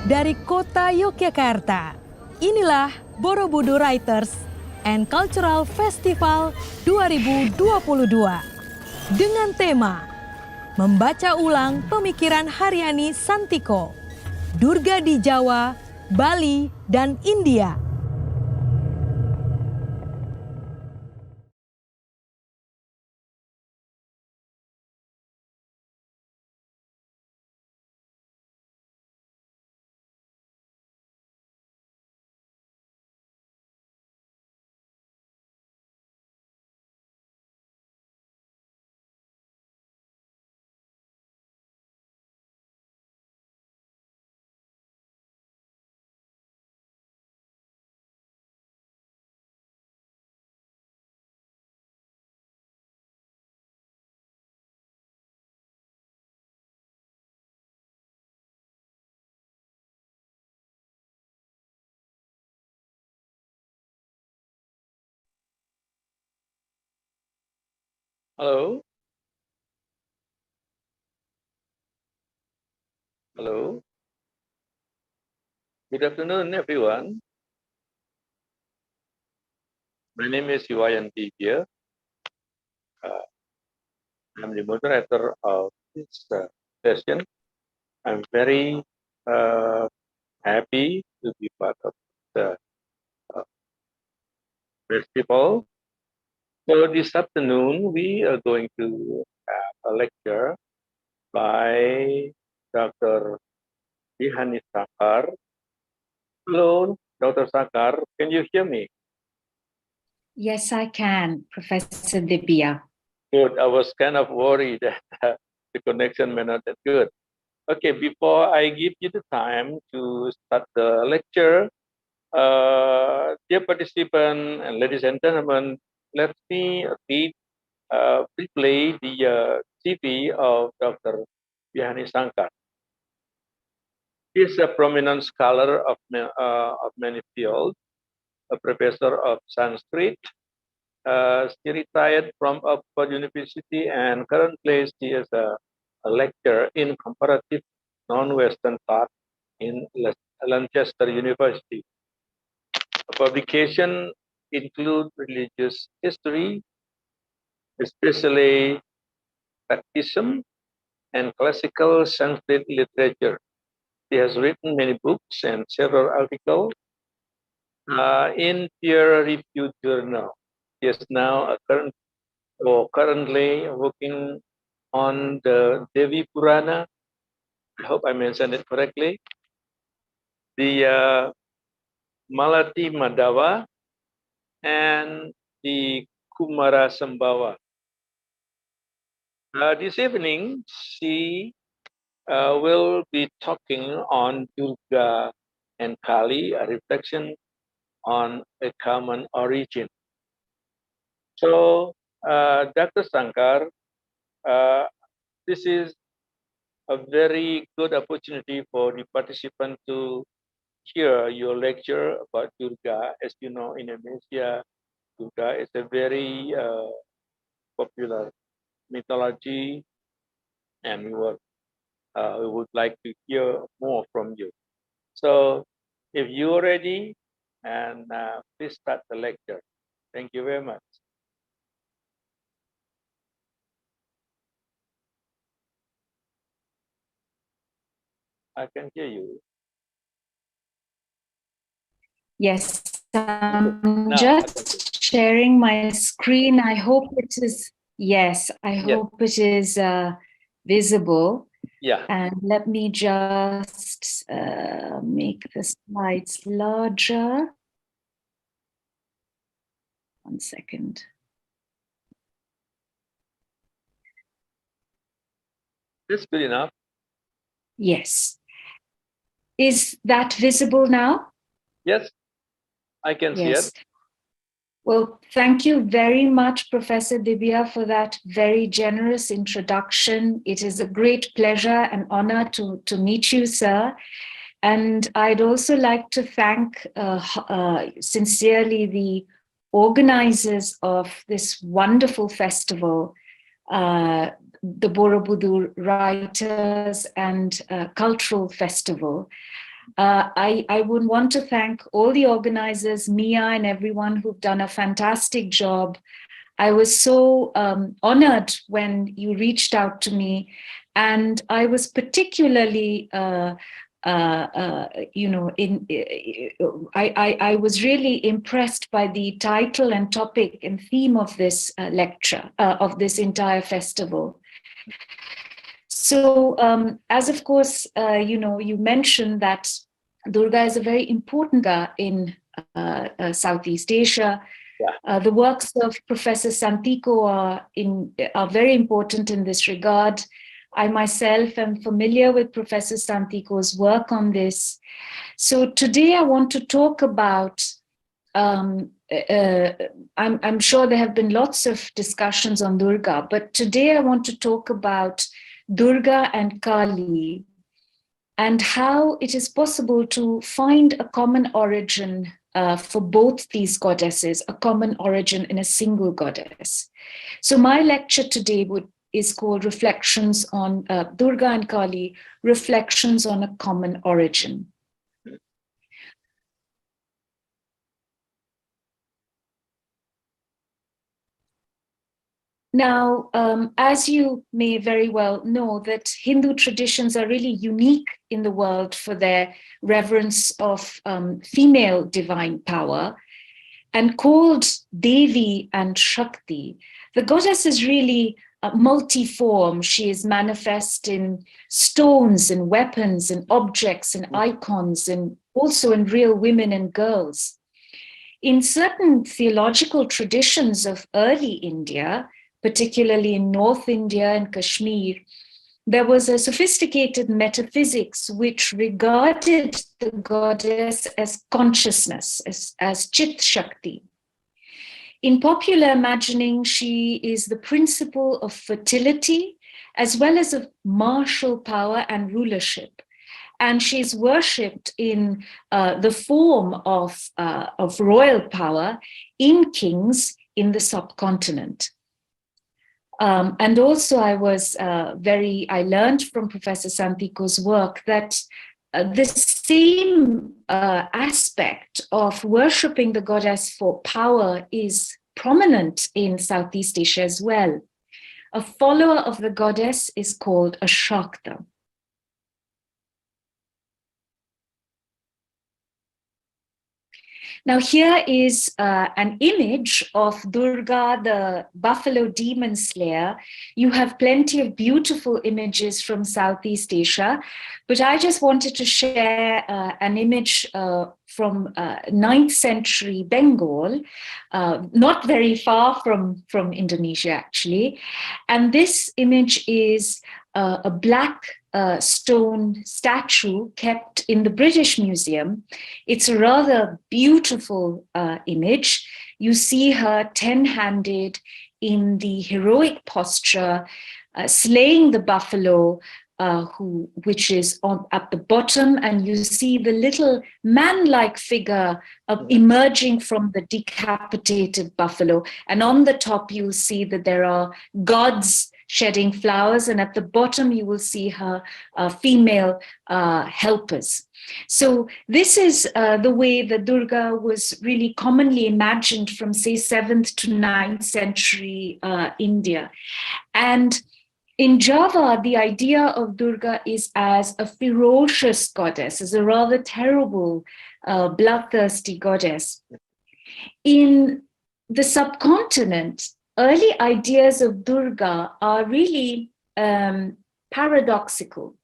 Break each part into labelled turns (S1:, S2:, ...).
S1: dari kota Yogyakarta. Inilah Borobudur Writers and Cultural Festival 2022 dengan tema membaca ulang pemikiran Haryani Santiko, Durga di Jawa, Bali, dan India.
S2: Hello. Hello. Good afternoon, everyone. My name is Wayan Dibia. I'm the moderator of this session. I'm very happy to be part of the festival. So this afternoon, we are going to have a lecture by Dr. Bihani Sarkar. Hello, Dr. Sarkar. Can you hear me?
S3: Yes, I can, Professor Dibia.
S2: Good. I was kind of worried that the connection may not that good. Okay, before I give you the time to start the lecture, dear participants and ladies and gentlemen, let me read briefly the CV of Dr. Bihani Sarkar. He is a prominent scholar of many fields, a professor of Sanskrit. She retired from Oxford University and currently she is a lecturer in comparative non-Western thought in Lancaster University. Publications include religious history, especially Praktism and classical Sanskrit literature. He has written many books and several articles in peer-reviewed journals. He is now currently working on the Devi Purana. I hope I mentioned it correctly. The Malati Madhava and the Kumara Sambhava. This evening, she will be talking on Durga and Kālī, a reflection on a common origin. So, Dr. Sarkar, this is a very good opportunity for the participant to hear your lecture about Durga. As you know, in Indonesia, Durga is a very popular mythology, and we would like to hear more from you. So, if you're ready, and please start the lecture. Thank you very much. I can hear you.
S3: Yes, I'm just sharing my screen. I hope it is, yes, I hope it is visible.
S2: Yeah.
S3: And let me just make the slides larger. 1 second.
S2: That's good enough.
S3: Yes. Is that visible now?
S2: Yes, I can see it.
S3: Well, thank you very much, Professor Dibia, for that very generous introduction. It is a great pleasure and honor to meet you, sir. And I'd also like to thank sincerely the organizers of this wonderful festival, the Borobudur Writers and Cultural Festival. I would want to thank all the organizers, Mia and everyone who've done a fantastic job. I was so honored when you reached out to me, and I was particularly, I was really impressed by the title and topic and theme of this lecture, of this entire festival. So, as of course, you mentioned that Durga is a very important Durga in Southeast Asia. Yeah. The works of Professor Santiko are very important in this regard. I myself am familiar with Professor Santiko's work on this. So today I want to talk about, I'm sure there have been lots of discussions on Durga, but today I want to talk about Durga and Kālī, and how it is possible to find a common origin for both these goddesses, a common origin in a single goddess. So my lecture today is called Reflections on Durga and Kālī, Reflections on a Common Origin. Now, as you may very well know, that Hindu traditions are really unique in the world for their reverence of female divine power, and called Devi and Shakti. The goddess is really multiform. She is manifest in stones and weapons and objects and icons, and also in real women and girls. In certain theological traditions of early India, particularly in North India and Kashmir, there was a sophisticated metaphysics which regarded the goddess as consciousness, as Chit Shakti. In popular imagining, she is the principle of fertility, as well as of martial power and rulership. And she's worshipped in the form of royal power in kings in the subcontinent. And also I learned from Professor Santiko's work that the same aspect of worshipping the goddess for power is prominent in Southeast Asia as well. A follower of the goddess is called a Shakta. Now here is an image of Durga, the buffalo demon slayer. You have plenty of beautiful images from Southeast Asia, but I just wanted to share an image from 9th century Bengal, not very far from Indonesia actually. And this image is a black stone statue kept in the British Museum. It's a rather beautiful image. You see her 10-handed in the heroic posture, slaying the buffalo, which is at the bottom, and you see the little man-like figure emerging from the decapitated buffalo. And on the top, you'll see that there are gods shedding flowers, and at the bottom you will see her female helpers. So this is the way that Durga was really commonly imagined from, say, 7th to 9th century India. And in Java, the idea of Durga is as a ferocious goddess, as a rather terrible, bloodthirsty goddess. In the subcontinent, early ideas of Durga are really paradoxical.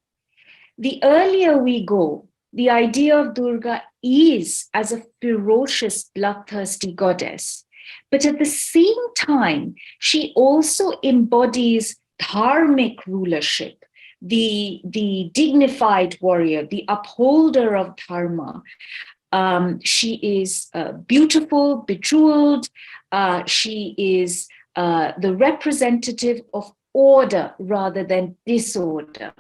S3: The earlier we go, the idea of Durga is as a ferocious, bloodthirsty goddess. But at the same time, she also embodies dharmic rulership, the dignified warrior, the upholder of dharma. She is beautiful, bejeweled. She is the representative of order rather than disorder.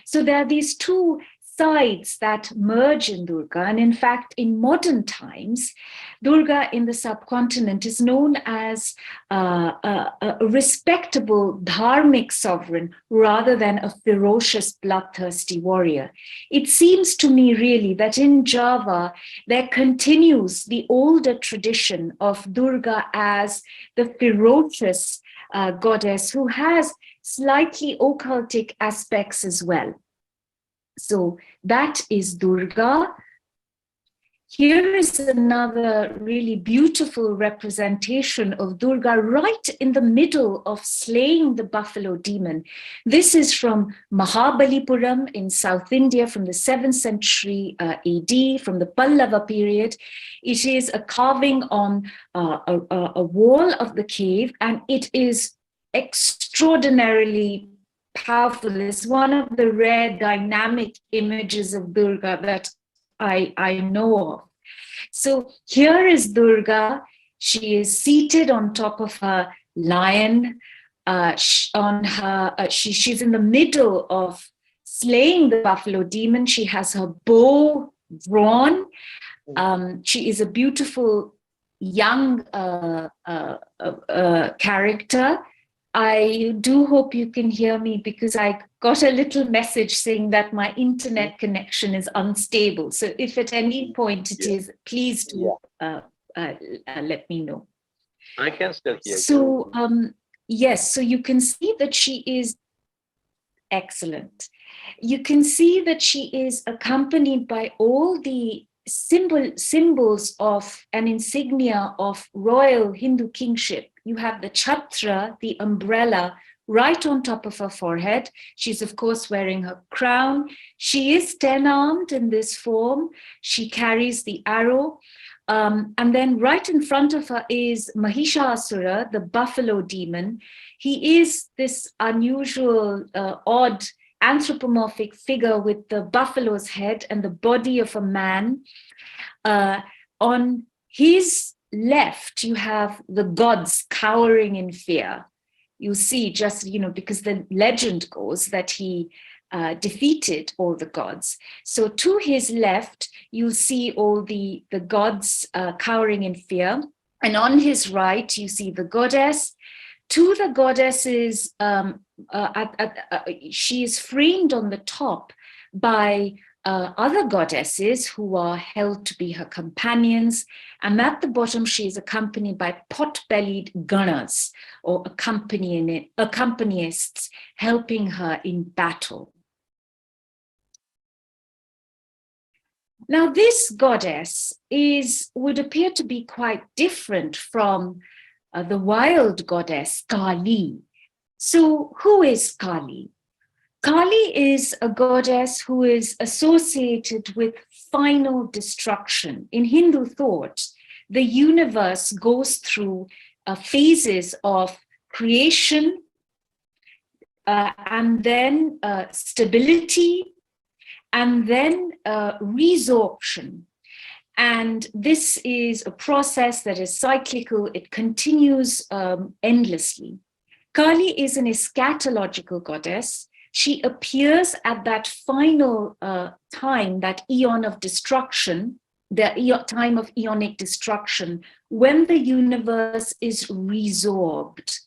S3: So there are these two sides that merge in Durga. And in fact, in modern times, Durga in the subcontinent is known as a respectable dharmic sovereign rather than a ferocious, bloodthirsty warrior. It seems to me really that in Java, there continues the older tradition of Durga as the ferocious goddess who has slightly occultic aspects as well. So that is Durga. Here is another really beautiful representation of Durga right in the middle of slaying the buffalo demon. This is from Mahabalipuram in South India from the 7th century AD, from the Pallava period. It is a carving on a wall of the cave, and it is extraordinarily powerful. It's one of the rare dynamic images of Durga that I know of. So here is Durga. She is seated on top of a lion. She's in the middle of slaying the buffalo demon. She has her bow drawn. She is a beautiful young character. I do hope you can hear me because I got a little message saying that my internet connection is unstable. So if at any point it is, please do let me know.
S2: I can still hear you.
S3: So yes, so you can see that she is excellent. You can see that she is accompanied by all the symbols of an insignia of royal Hindu kingship. You have the chhatra, the umbrella, right on top of her forehead. She's, of course, wearing her crown. She is 10-armed in this form. She carries the arrow. And then right in front of her is Mahishasura, the buffalo demon. He is this unusual, odd, anthropomorphic figure with the buffalo's head and the body of a man. On his left, you have the gods cowering in fear. You see, just, because the legend goes that he defeated all the gods. So to his left, you'll see all the gods cowering in fear. And on his right, you see the goddess. To the goddesses, she is framed on the top by other goddesses who are held to be her companions. And at the bottom, she is accompanied by pot-bellied ganas, or accompanists, helping her in battle. Now, this goddess would appear to be quite different from the wild goddess Kālī. So who is Kālī? Kālī is a goddess who is associated with final destruction. In Hindu thought, the universe goes through phases of creation and then stability and then resorption. And this is a process that is cyclical. It continues endlessly. Kālī is an eschatological goddess. She appears at that final time, that eon of destruction, the time of eonic destruction, when the universe is resorbed.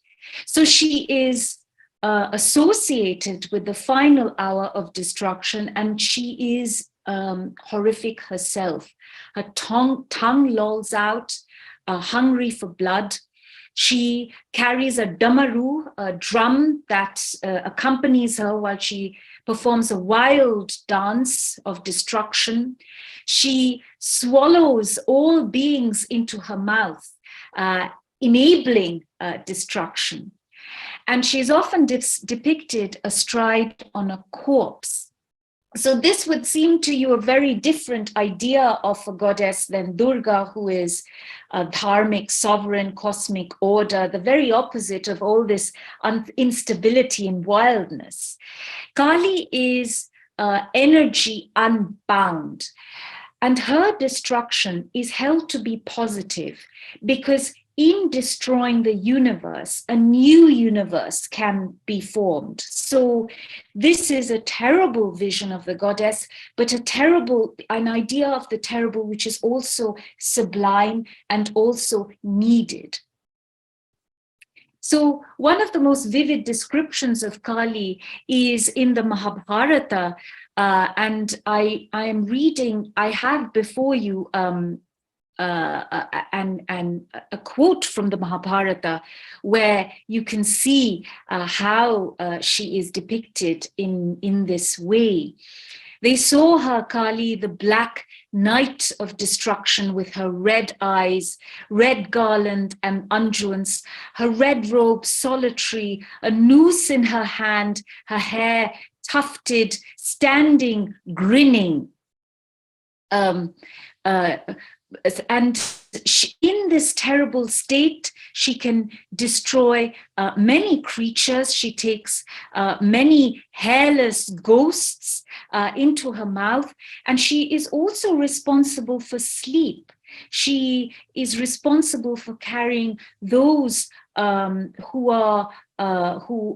S3: So she is associated with the final hour of destruction, and she is horrific herself. Her tongue lolls out, hungry for blood. She carries a damaru, a drum that accompanies her while she performs a wild dance of destruction. She swallows all beings into her mouth, enabling destruction. And she is often depicted astride on a corpse. So this would seem to you a very different idea of a goddess than Durga, who is a dharmic, sovereign, cosmic order, the very opposite of all this instability and wildness. Kālī is energy unbound, and her destruction is held to be positive because in destroying the universe, a new universe can be formed. So this is a terrible vision of the goddess, but an idea of the terrible which is also sublime and also needed. So one of the most vivid descriptions of Kālī is in the Mahabharata, and I am reading, I have before you a quote from the Mahabharata where you can see how she is depicted in this way. They saw her, Kālī, the black night of destruction, with her red eyes, red garland and unguents, her red robe solitary, a noose in her hand, her hair tufted, standing, grinning. And she, in this terrible state, she can destroy many creatures. She takes many hairless ghosts into her mouth, and she is also responsible for sleep. She is responsible for carrying those who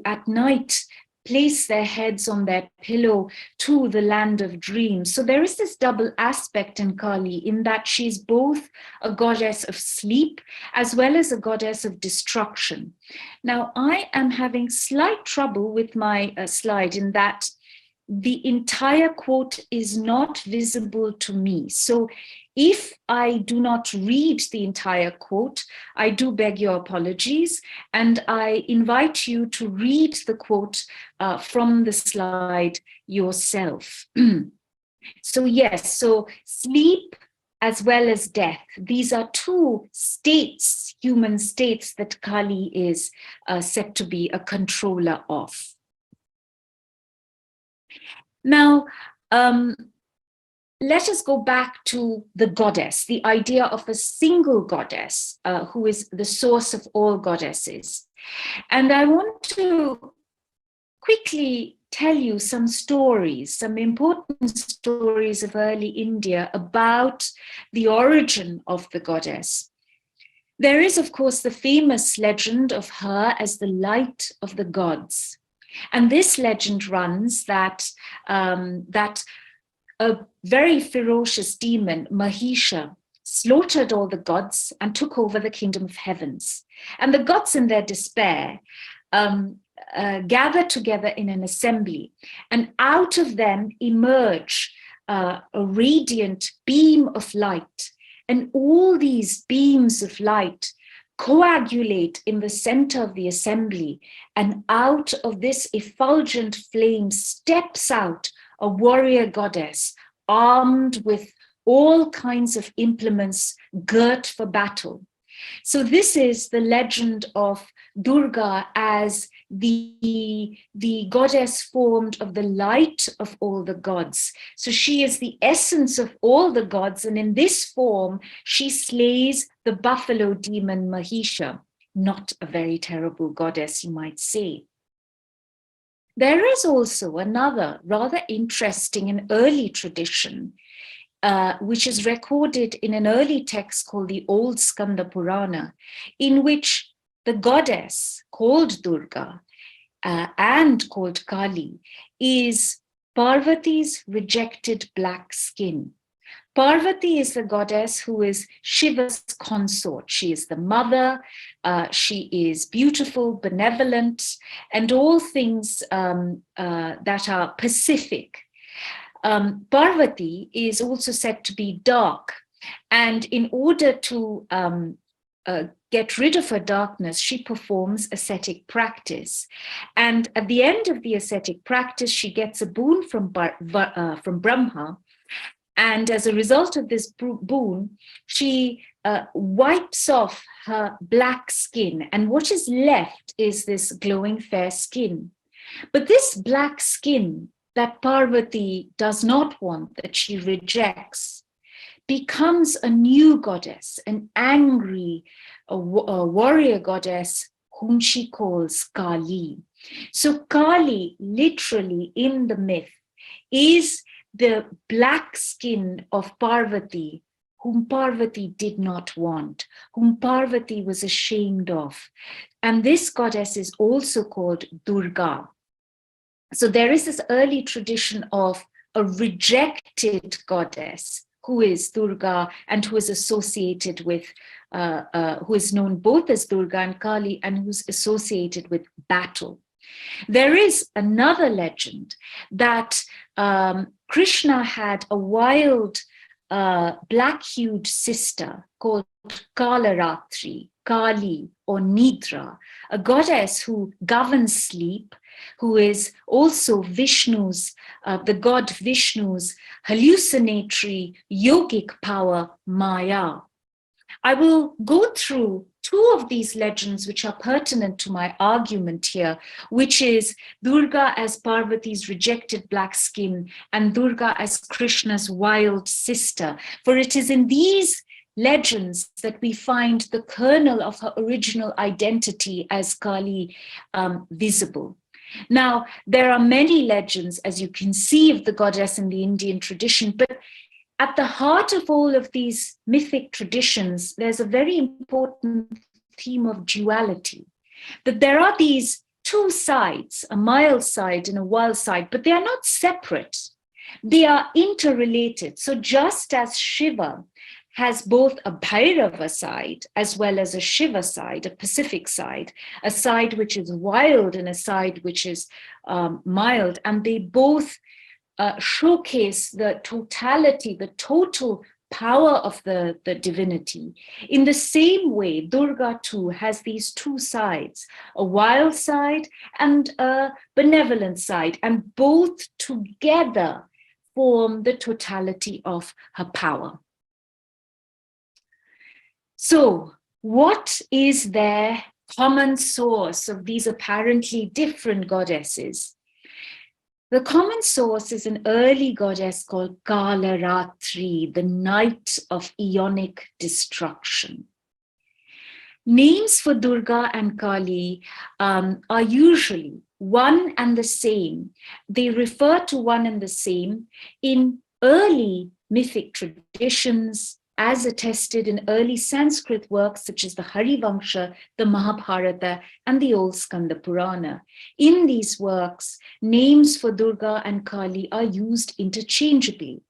S3: at night place their heads on their pillow to the land of dreams. So there is this double aspect in Kālī, in that she's both a goddess of sleep as well as a goddess of destruction. Now, I am having slight trouble with my slide in that the entire quote is not visible to me. So if I do not read the entire quote, I do beg your apologies, and I invite you to read the quote from the slide yourself. So yes, so sleep as well as death, these are two states, human states, that Kālī is said to be a controller of. Now, let us go back to the goddess, the idea of a single goddess who is the source of all goddesses. And I want to quickly tell you some stories, some important stories of early India about the origin of the goddess. There is, of course, the famous legend of her as the light of the gods. And this legend runs that a very ferocious demon, Mahisha, slaughtered all the gods and took over the kingdom of heavens. And the gods, in their despair, gathered together in an assembly, and out of them emerge a radiant beam of light. And all these beams of light coagulate in the center of the assembly, and out of this effulgent flame steps out a warrior goddess armed with all kinds of implements girt for battle. So this is the legend of Durga as the goddess formed of the light of all the gods. So she is the essence of all the gods, and in this form she slays the buffalo demon Mahisha. Not a very terrible goddess, you might say. There is also another rather interesting and early tradition, which is recorded in an early text called the Old Skanda Purana, in which the goddess called Durga and called Kālī is Parvati's rejected black skin. Parvati is the goddess who is Shiva's consort. She is the mother, she is beautiful, benevolent, and all things that are pacific. Parvati is also said to be dark, and in order to get rid of her darkness, she performs ascetic practice. And at the end of the ascetic practice, she gets a boon from Brahma. And as a result of this boon, she wipes off her black skin, and what is left is this glowing fair skin. But this black skin that Parvati does not want, that she rejects, becomes a new goddess, an angry warrior goddess whom she calls Kālī. So Kālī, literally in the myth, is the black skin of Parvati, whom Parvati did not want, whom Parvati was ashamed of. And this goddess is also called Durga. So there is this early tradition of a rejected goddess who is Durga and who is associated with, who is known both as Durga and Kālī, and who's associated with battle. There is another legend that Krishna had a wild black-hued sister called Kalaratri, Kālī, or Nidra, a goddess who governs sleep, who is also Vishnu's, the god Vishnu's hallucinatory yogic power, Maya. I will go through two of these legends which are pertinent to my argument here, which is Durga as Parvati's rejected black skin and Durga as Krishna's wild sister. For it is in these legends that we find the kernel of her original identity as Kālī visible. Now, there are many legends, as you can see, of the goddess in the Indian tradition, but at the heart of all of these mythic traditions, there's a very important theme of duality, that there are these two sides, a mild side and a wild side, but they are not separate. They are interrelated. So just as Shiva has both a Bhairava side as well as a Shiva side, a Pacific side, a side which is wild and a side which is mild, and they both showcase the totality, the total power of the divinity. In the same way, Durga too has these two sides, a wild side and a benevolent side, and both together form the totality of her power. So, what is their common source of these apparently different goddesses? The common source is an early goddess called Kalaratri, the night of Aeonic destruction. Names for Durga and Kālī are usually one and the same. They refer to one and the same in early mythic traditions, as attested in early Sanskrit works such as the Harivansha, the Mahabharata, and the Old Skanda Purana. In these works, names for Durga and Kālī are used interchangeably.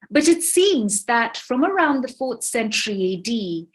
S3: But it seems that from around the 4th century AD,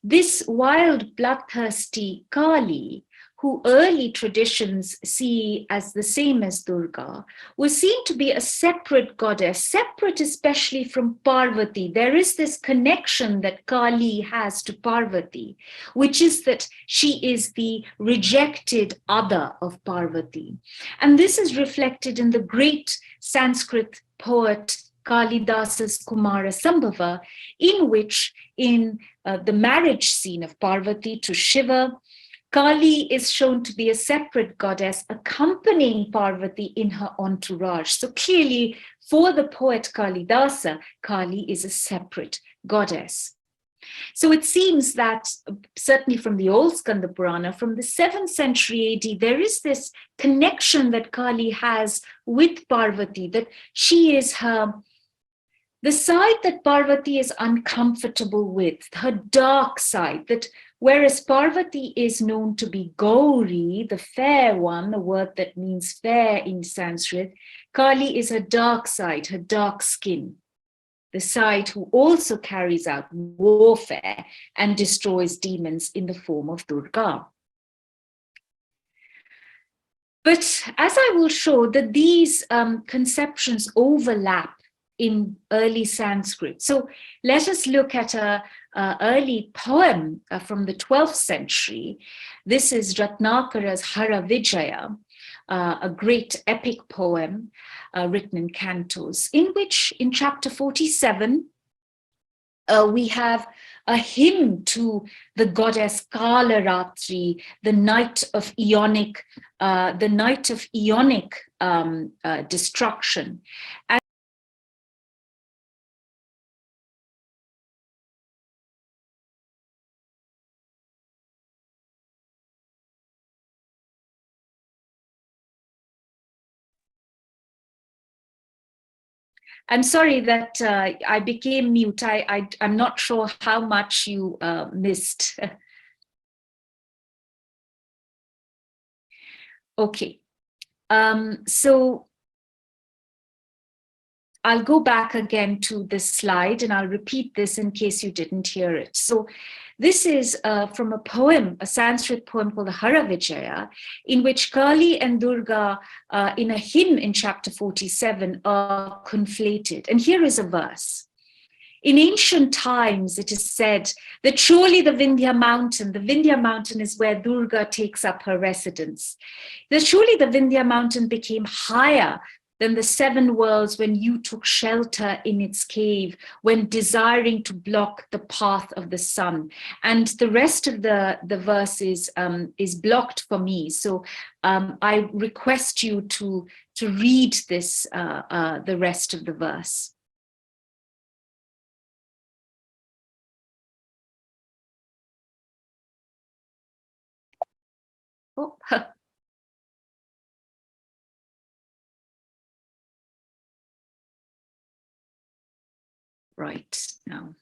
S3: this wild, bloodthirsty Kālī, who early traditions see as the same as Durga, was seen to be a separate goddess, separate especially from Parvati. There is this connection that Kālī has to Parvati, which is that she is the rejected other of Parvati. And this is reflected in the great Sanskrit poet Kālidasa's Kumara Sambhava, in which in the marriage scene of Parvati to Shiva, Kālī is shown to be a separate goddess accompanying Parvati in her entourage. So clearly, for the poet Kālidasa, Kālī is a separate goddess. So it seems that, certainly from the Old Skanda Purana, from the 7th century AD, there is this connection that Kālī has with Parvati, that she is the side that Parvati is uncomfortable with, her dark side, that whereas Parvati is known to be Gauri, the fair one, the word that means fair in Sanskrit, Kālī is her dark side, her dark skin, the side who also carries out warfare and destroys demons in the form of Durga. But as I will show, that these conceptions overlap in early Sanskrit. So let us look at an early poem from the 12th century. This is Ratnakara's Hara Vijaya, a great epic poem written in cantos, in which in chapter 47, we have a hymn to the goddess Kalaratri, the night of Aeonic, destruction. I'm sorry that I became mute. I'm not sure how much you missed. Okay, so I'll go back again to this slide and I'll repeat this in case you didn't hear it. So this is from a poem, a Sanskrit poem called the Hara Vijaya, in which Kālī and Durga in a hymn in chapter 47 are conflated. And here is a verse. In ancient times, it is said that surely the Vindhya mountain is where Durga takes up her residence, that surely the Vindhya mountain became higher than the 7 worlds when you took shelter in its cave, when desiring to block the path of the sun. And the rest of the verse is blocked for me. So I request you to read this, the rest of the verse. Oh. Right now.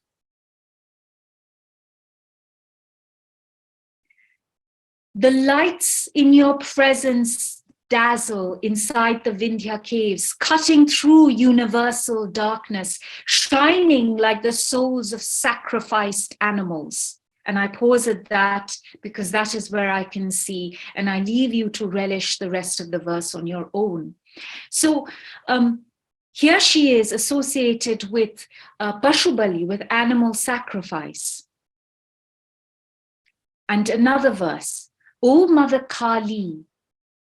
S3: The lights in your presence dazzle inside the Vindhya caves, cutting through universal darkness, shining like the souls of sacrificed animals. And I pause at that because that is where I can see, and I leave you to relish the rest of the verse on your own. So here she is associated with Pashubali, with animal sacrifice. And another verse, O Mother Kālī,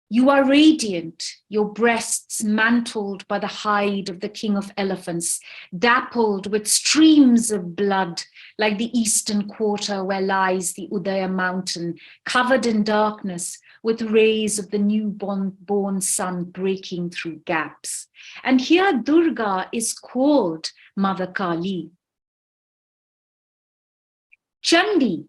S3: you are radiant, your breasts mantled by the hide of the king of elephants, dappled with streams of blood, like the eastern quarter where lies the Udaya mountain, covered in darkness, with rays of the newborn sun breaking through gaps. And here Durga is called Mother Kālī. Chandi,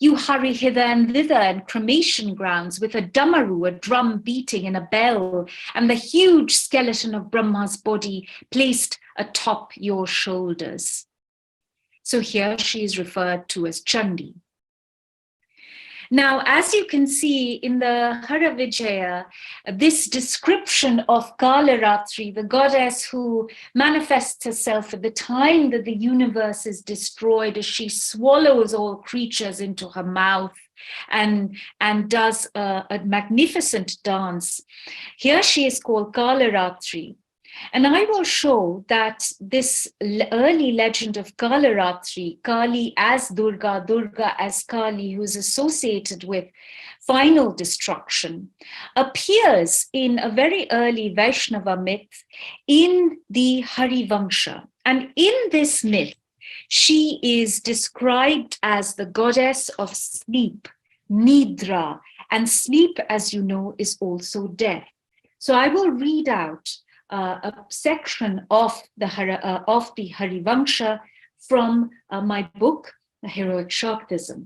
S3: you hurry hither and thither in cremation grounds with a damaru, a drum beating and a bell, and the huge skeleton of Brahma's body placed atop your shoulders. So here she is referred to as Chandi. Now, as you can see in the Hara Vijaya, this description of Kālaratri, the goddess who manifests herself at the time that the universe is destroyed, as she swallows all creatures into her mouth and does a magnificent dance. Here she is called Kālaratri. And I will show that this early legend of Kālaratri, Kālī as Durga, Durga as Kālī, who is associated with final destruction, appears in a very early Vaishnava myth in the Harivansha. And in this myth, she is described as the goddess of sleep, Nidra, and sleep, as you know, is also death. So I will read out a section of the Harivansha from my book, The Heroic Shaktism.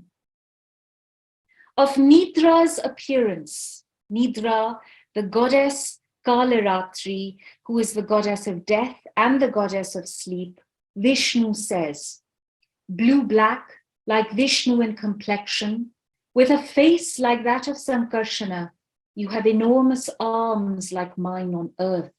S3: Of Nidra's appearance, Nidra, the goddess Kālaratri, who is the goddess of death and the goddess of sleep, Vishnu says, blue-black, like Vishnu in complexion, with a face like that of Sankarshana, you have enormous arms like mine on earth,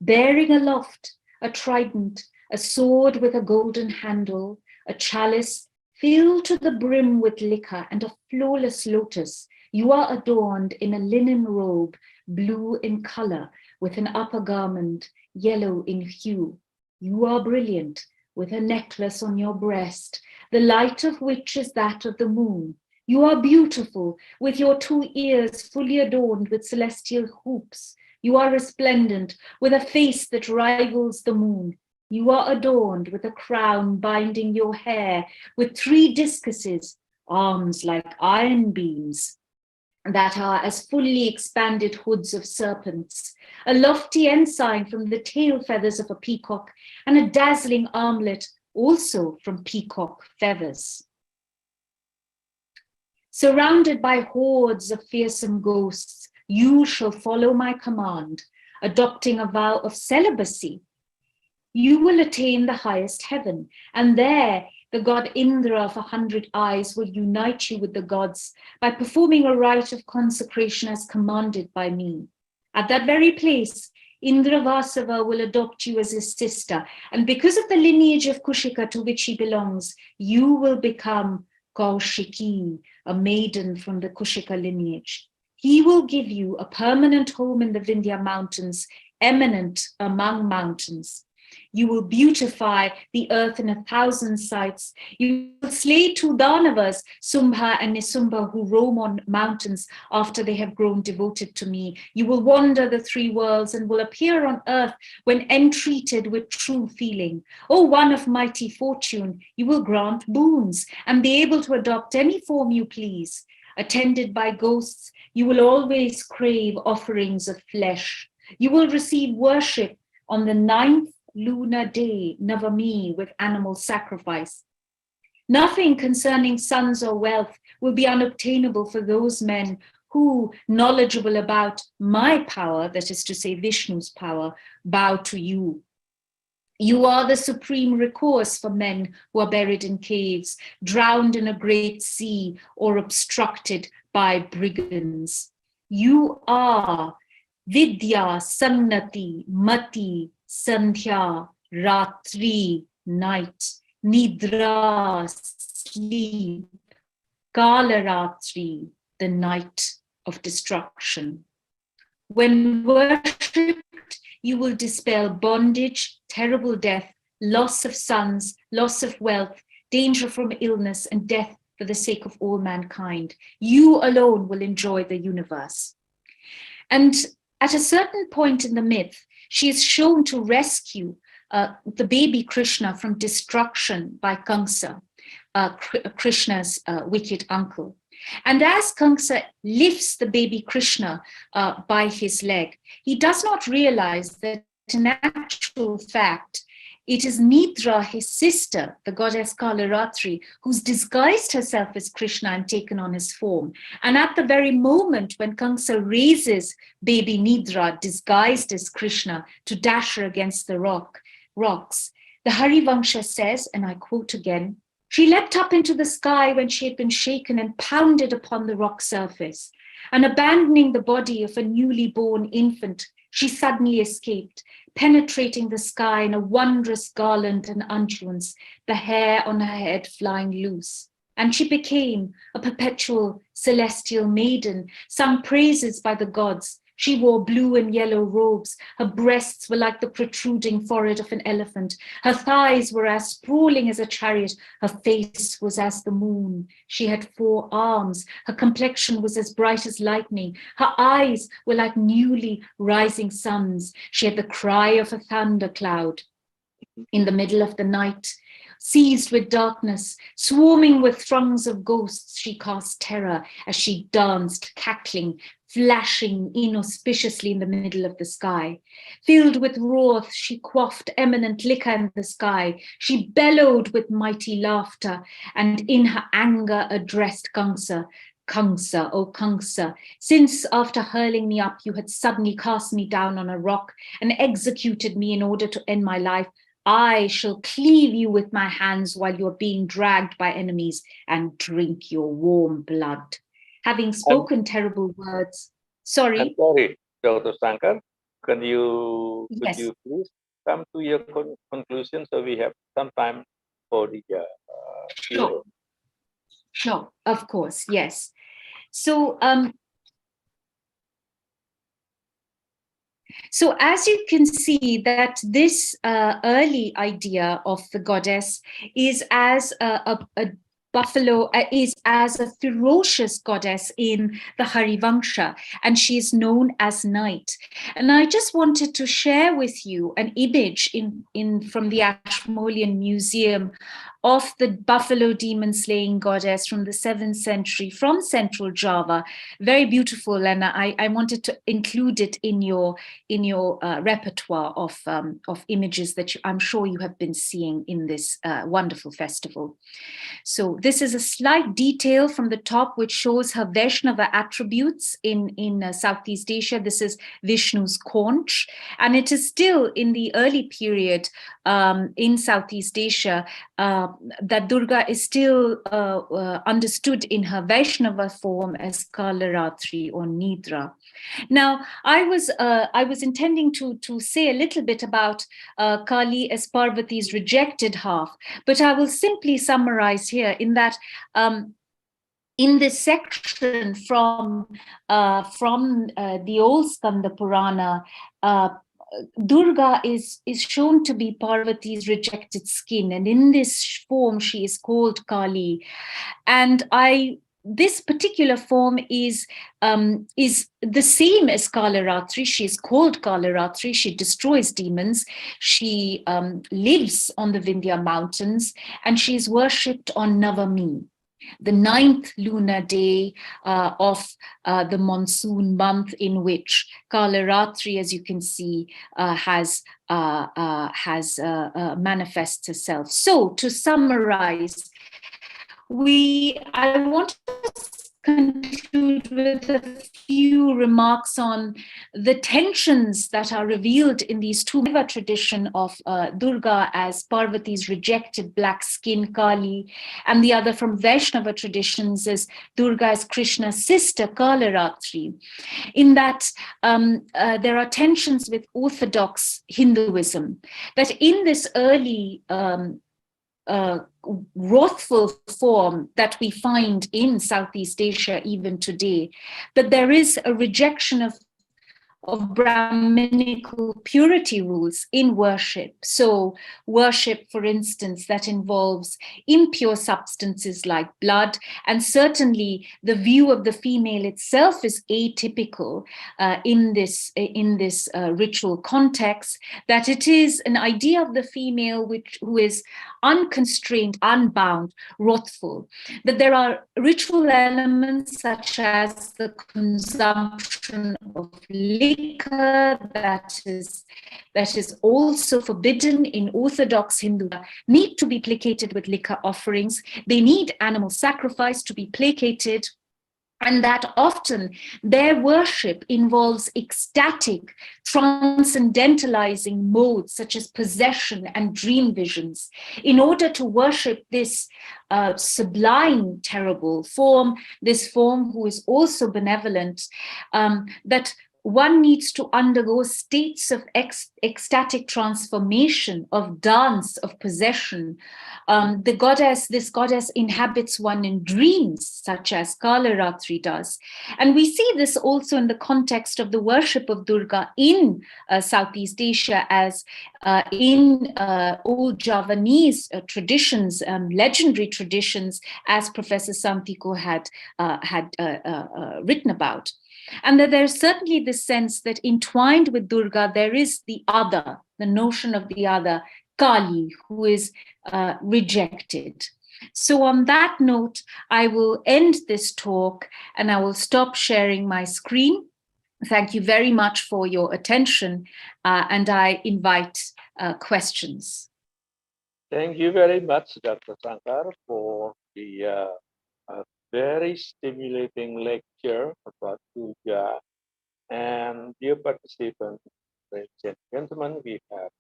S3: bearing aloft a trident, a sword with a golden handle, a chalice filled to the brim with liquor, and a flawless lotus. You are adorned in a linen robe, blue in color, with an upper garment, yellow in hue. You are brilliant, with a necklace on your breast, the light of which is that of the moon. You are beautiful, with your 2 ears fully adorned with celestial hoops. You are resplendent, with a face that rivals the moon. You are adorned with a crown binding your hair, with 3 discuses, arms like iron beams, that are as fully expanded hoods of serpents, a lofty ensign from the tail feathers of a peacock, and a dazzling armlet also from peacock feathers. Surrounded by hordes of fearsome ghosts, you shall follow my command, adopting a vow of celibacy. you will attain the highest heaven. And there, the god Indra of 100 eyes will unite you with the gods by performing a rite of consecration as commanded by me. At that very place, Indra Vasava will adopt you as his sister. And because of the lineage of Kushika to which he belongs, you will become Kaushiki, a maiden from the Kushika lineage. He will give you a permanent home in the Vindhya mountains, eminent among mountains. You will beautify the earth in 1,000 sights. You will slay 2 Danavas, Sumbha and Nisumba, who roam on mountains after they have grown devoted to me. You will wander the 3 worlds and will appear on earth when entreated with true feeling. O one of mighty fortune, you will grant boons and be able to adopt any form you please. Attended by ghosts, you will always crave offerings of flesh. You will receive worship on the 9th lunar day, Navami, with animal sacrifice. Nothing concerning sons or wealth will be unobtainable for those men who, knowledgeable about my power, that is to say Vishnu's power, bow to you. You are the supreme recourse for men who are buried in caves, drowned in a great sea, or obstructed by brigands. You are Vidya, Sannati, Mati, Sandhya, Ratri, night, Nidra, sleep, Kalaratri, the night of destruction. When worshipped, you will dispel bondage, terrible death, loss of sons, loss of wealth, danger from illness and death for the sake of all mankind. You alone will enjoy the universe. And at a certain point in the myth, she is shown to rescue the baby Krishna from destruction by Kamsa, Krishna's wicked uncle. And as Kamsa lifts the baby Krishna by his leg, he does not realize that in actual fact, it is Nidra, his sister, the goddess Kalaratri, who's disguised herself as Krishna and taken on his form. And at the very moment when Kamsa raises baby Nidra, disguised as Krishna, to dash her against the rocks, the Harivangsha says, and I quote again, she leapt up into the sky when she had been shaken and pounded upon the rock surface. And abandoning the body of a newly born infant, she suddenly escaped, penetrating the sky in a wondrous garland and unguents, the hair on her head flying loose. And she became a perpetual celestial maiden, sung praises by the gods. She wore blue and yellow robes. Her breasts were like the protruding forehead of an elephant. Her thighs were as sprawling as a chariot. Her face was as the moon. She had 4 arms. Her complexion was as bright as lightning. Her eyes were like newly rising suns. She had the cry of a thundercloud. In the middle of the night, seized with darkness, swarming with throngs of ghosts, she cast terror as she danced, cackling, flashing inauspiciously in the middle of the sky. Filled with wrath, she quaffed eminent liquor in the sky. She bellowed with mighty laughter, and in her anger addressed Kamsa, Kamsa, O Kamsa, since after hurling me up, you had suddenly cast me down on a rock and executed me in order to end my life, I shall cleave you with my hands while you're being dragged by enemies and drink your warm blood. Having spoken terrible words, sorry.
S2: I'm sorry, Dr. Sarkar. Could you please come to your conclusion so we have some time for the
S3: Sure, of course, yes. So, so as you can see that this early idea of the goddess is as a buffalo, is as a ferocious goddess in the Harivangsha, and she is known as night. And I just wanted to share with you an image from the Ashmolean Museum of the buffalo demon slaying goddess from the 7th century from Central Java. Very beautiful, and I wanted to include it in your repertoire of images that I'm sure you have been seeing in this wonderful festival. So this is a slight detail from the top which shows her Vaishnava attributes in Southeast Asia. This is Vishnu's conch, and it is still in the early period in Southeast Asia that Durga is still understood in her Vaishnava form as Kalaratri or Nidra. Now, I was intending to say a little bit about Kālī as Parvati's rejected half, but I will simply summarize here in that in this section from the old Skanda Purana, Durga is shown to be Parvati's rejected skin, and in this form she is called Kālī. And this particular form is the same as Kalaratri. She is called Kalaratri. She destroys demons. She lives on the Vindhya mountains, and she is worshipped on Navami, the 9th lunar day of the monsoon month, in which Kalaratri, as you can see, has manifests herself. So, to summarize, I want to conclude with a few remarks on the tensions that are revealed in these two tradition of Durga as Parvati's rejected black skin Kālī, and the other from Vaishnava traditions as Durga as Krishna's sister Kalaratri. In that there are tensions with Orthodox Hinduism, that in this early wrathful form that we find in Southeast Asia even today, that there is a rejection of Brahminical purity rules in worship. So worship, for instance, that involves impure substances like blood, and certainly the view of the female itself is atypical in this ritual context, that it is an idea of the female who is unconstrained, unbound, wrathful, that there are ritual elements such as the consumption of liquor that is also forbidden in Orthodox Hindu, need to be placated with liquor offerings. They need animal sacrifice to be placated. And that often their worship involves ecstatic, transcendentalizing modes such as possession and dream visions, in order to worship this sublime, terrible form, this form who is also benevolent, that one needs to undergo states of ecstatic transformation, of dance, of possession. This goddess inhabits one in dreams, such as Kalaratri does. And we see this also in the context of the worship of Durga in Southeast Asia, as in old Javanese traditions, legendary traditions, as Professor Santiko had written about. And that there's certainly this sense that entwined with Durga, there is the other, the notion of the other, Kālī, who is rejected. So on that note, I will end this talk and I will stop sharing my screen. Thank you very much for your attention, and I invite questions.
S2: Thank you very much, Dr. Sarkar, for the very stimulating lecture about Durga. And dear participants, ladies and gentlemen, we have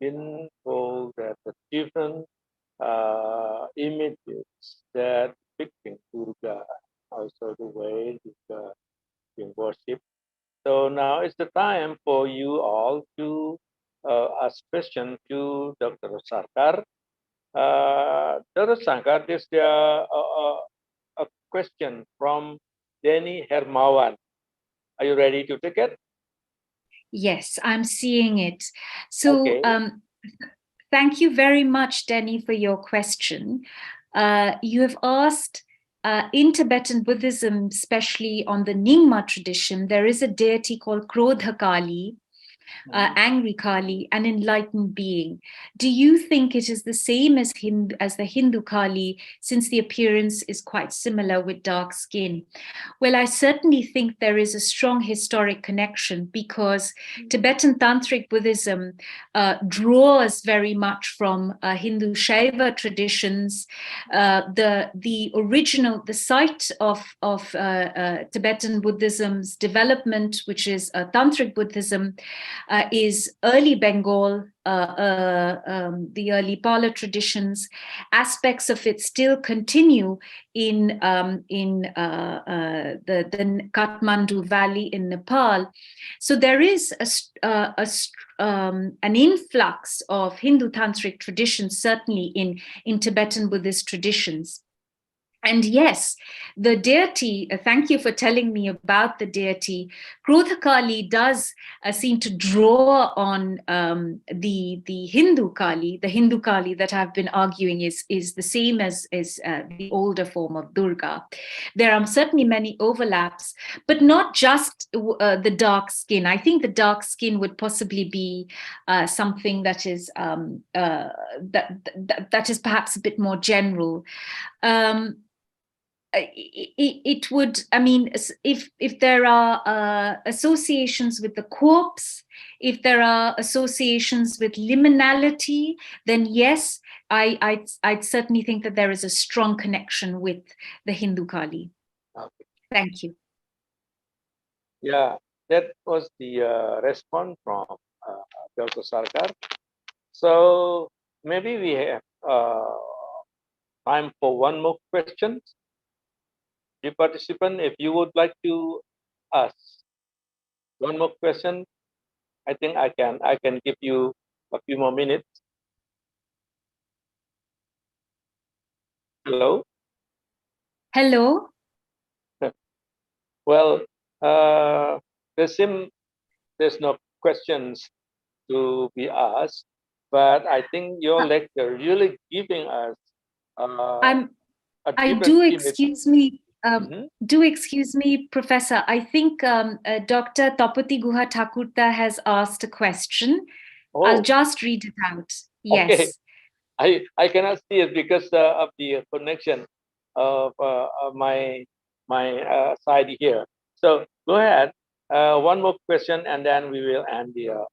S2: been told that the different images that depicting Durga, also the way Durga is worshipped. So now is the time for you all to ask questions to Dr. Sarkar. Dr. Sarkar, this is a question from Denny Hermawan. Are you ready to take it?
S3: Yes, I'm seeing it. So okay. Thank you very much, Denny, for your question. You have asked, in Tibetan Buddhism, especially on the Nyingma tradition, there is a deity called Krodha Kālī, angry Kālī, an enlightened being. Do you think it is the same as the Hindu Kālī, since the appearance is quite similar with dark skin? Well, I certainly think there is a strong historic connection, because Tibetan Tantric Buddhism draws very much from Hindu Shaiva traditions. The site of Tibetan Buddhism's development, which is Tantric Buddhism, is early Bengal, the early Pala traditions. Aspects of it still continue in the Kathmandu Valley in Nepal. So there is an influx of Hindu Tantric traditions, certainly in Tibetan Buddhist traditions. And yes, the deity, thank you for telling me about the deity. Krodha Kālī does seem to draw on the Hindu Kālī. The Hindu Kālī that I've been arguing is the same as the older form of Durga. There are certainly many overlaps, but not just the dark skin. I think the dark skin would possibly be something that is that is perhaps a bit more general. It would, I mean, if there are associations with the corpse, if there are associations with liminality, then yes, I'd certainly think that there is a strong connection with the Hindu Kālī.
S2: Okay.
S3: Thank you.
S2: Yeah, that was the response from Dr. Sarkar. So maybe we have time for one more question. The participant, if you would like to ask one more question, I think I can give you a few more minutes. Hello?
S3: Hello?
S2: Well, there's no questions to be asked, but I think your lecture really giving us
S3: do excuse me, Professor. I think Dr. Tapati Guha Thakurta has asked a question.
S2: Oh.
S3: I'll just read it out. Yes.
S2: Okay. I cannot see it because of the connection of my side here. So go ahead. One more question, and then we will end the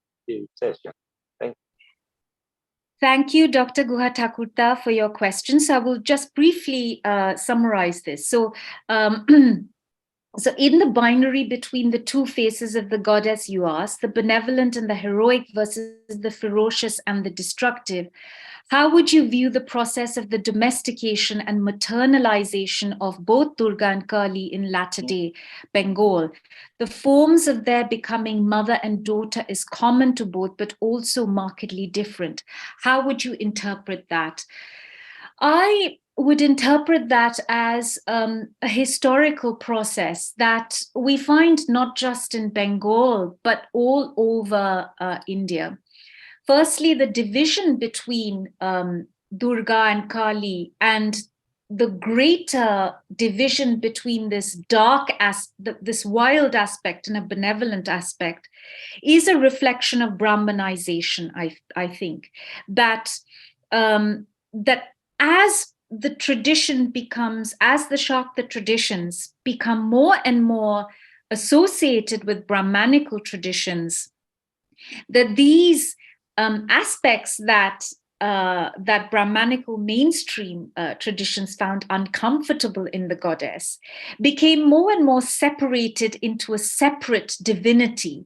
S2: session. Thank you.
S3: Thank you, Dr. Guha Thakurta, for your questions. I will just briefly summarize this. So, so in the binary between the two faces of the goddess, you asked, the benevolent and the heroic versus the ferocious and the destructive, how would you view the process of the domestication and maternalization of both Durga and Kālī in latter-day Bengal? The forms of their becoming mother and daughter is common to both, but also markedly different. How would you interpret that? I would interpret that as a historical process that we find not just in Bengal, but all over India. Firstly, the division between Durga and Kālī, and the greater division between this this wild aspect and a benevolent aspect, is a reflection of Brahmanization. I think that that as the tradition becomes, as the Shakta traditions become more and more associated with Brahmanical traditions, that these aspects that Brahmanical mainstream traditions found uncomfortable in the goddess became more and more separated into a separate divinity.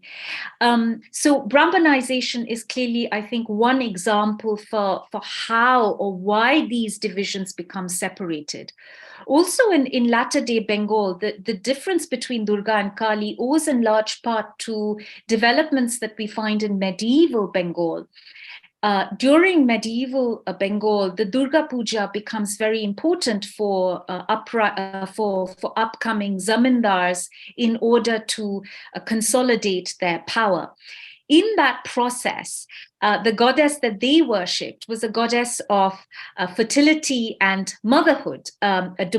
S3: So Brahmanization is clearly, I think, one example for how or why these divisions become separated. Also in latter-day Bengal, the difference between Durga and Kālī owes in large part to developments that we find in medieval Bengal. During medieval Bengal, the Durga Puja becomes very important for upcoming zamindars in order to consolidate their power. In that process, the goddess that they worshipped was a goddess of fertility and motherhood, a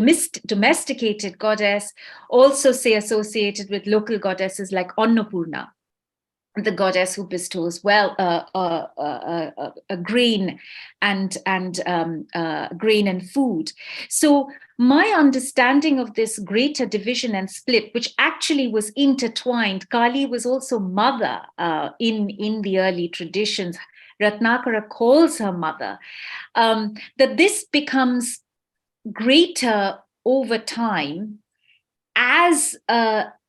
S3: domesticated goddess, also say associated with local goddesses like Annapurna. the goddess who bestows grain and grain and food. So my understanding of this greater division and split, which actually was intertwined, Kālī was also mother in the early traditions. Ratnakara calls her mother. That this becomes greater over time as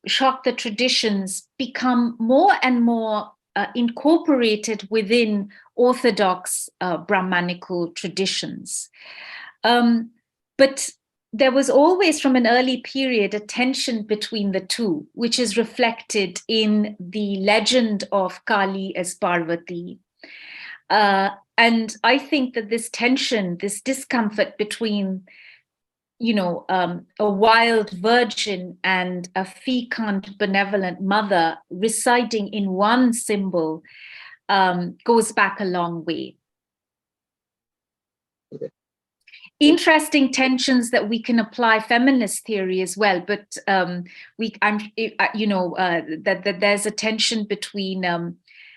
S3: Shakta traditions become more and more incorporated within orthodox Brahmanical traditions. But there was always, from an early period, a tension between the two, which is reflected in the legend of Kālī as Parvati. And I think that this tension, this discomfort between a wild virgin and a fecund, benevolent mother residing in one symbol goes back a long way.
S2: Okay.
S3: Interesting tensions that we can apply feminist theory as well, but that there's a tension between a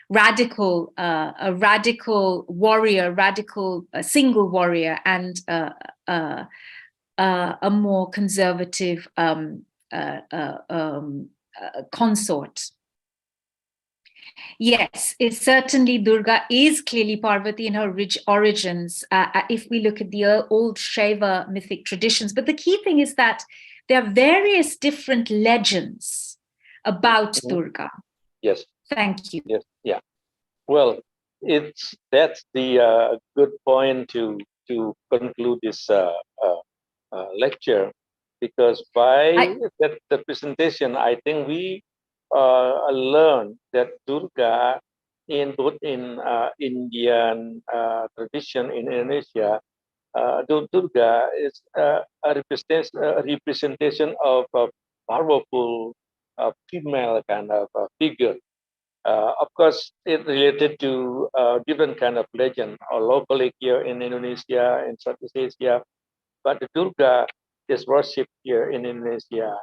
S3: radical warrior, a single warrior, and a more conservative consort. Yes, it's certainly Durga is clearly Parvati in her rich origins, if we look at the old Shaiva mythic traditions. But the key thing is that there are various different legends about Durga.
S2: Yes.
S3: Thank you.
S2: Yes. Yeah. Well, that's the good point to conclude this lecture, because by the presentation, I think we learned that Durga, in both in Indian tradition in Indonesia, Durga is a representation of a powerful female kind of figure. Of course, it related to different kind of legend, or locally here in Indonesia and Southeast Asia. But the Durga is worshipped here in Indonesia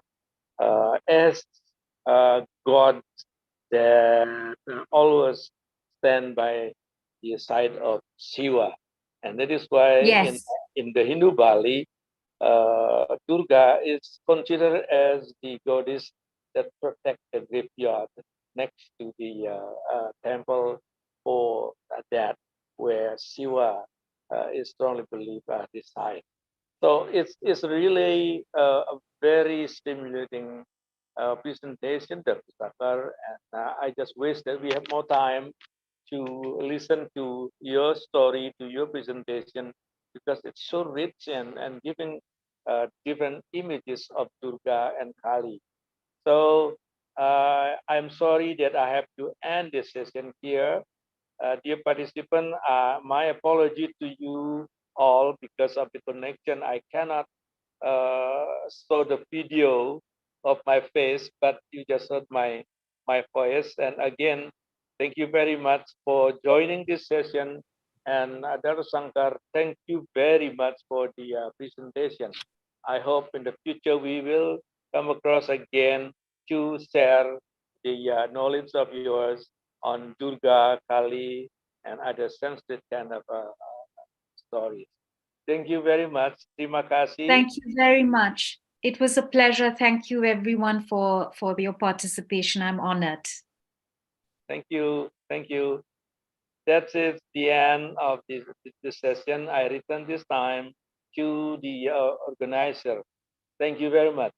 S2: as God that always stand by the side of Shiva. And that is why in the Hindu Bali, Durga is considered as the goddess that protects the graveyard next to the temple for that where Shiva is strongly believed resides. So it's really a very stimulating presentation, Dr. Sarkar, and I just wish that we have more time to listen to your story, to your presentation, because it's so rich and giving different images of Durga and Kālī. So I'm sorry that I have to end this session here. Dear participant, my apology to you all because of the connection. I cannot show the video of my face, but you just heard my voice. And again, thank you very much for joining this session. And Dr. Sarkar, thank you very much for the presentation. I hope in the future we will come across again to share the knowledge of yours on Durga, Kālī, and other sensitive kind of stories. Thank you very much. Terima kasih.
S3: Thank you very much. It was a pleasure. Thank you, everyone, for your participation. I'm honored.
S2: Thank you. Thank you. That's it, the end of this session. I return this time to the organizer. Thank you very much.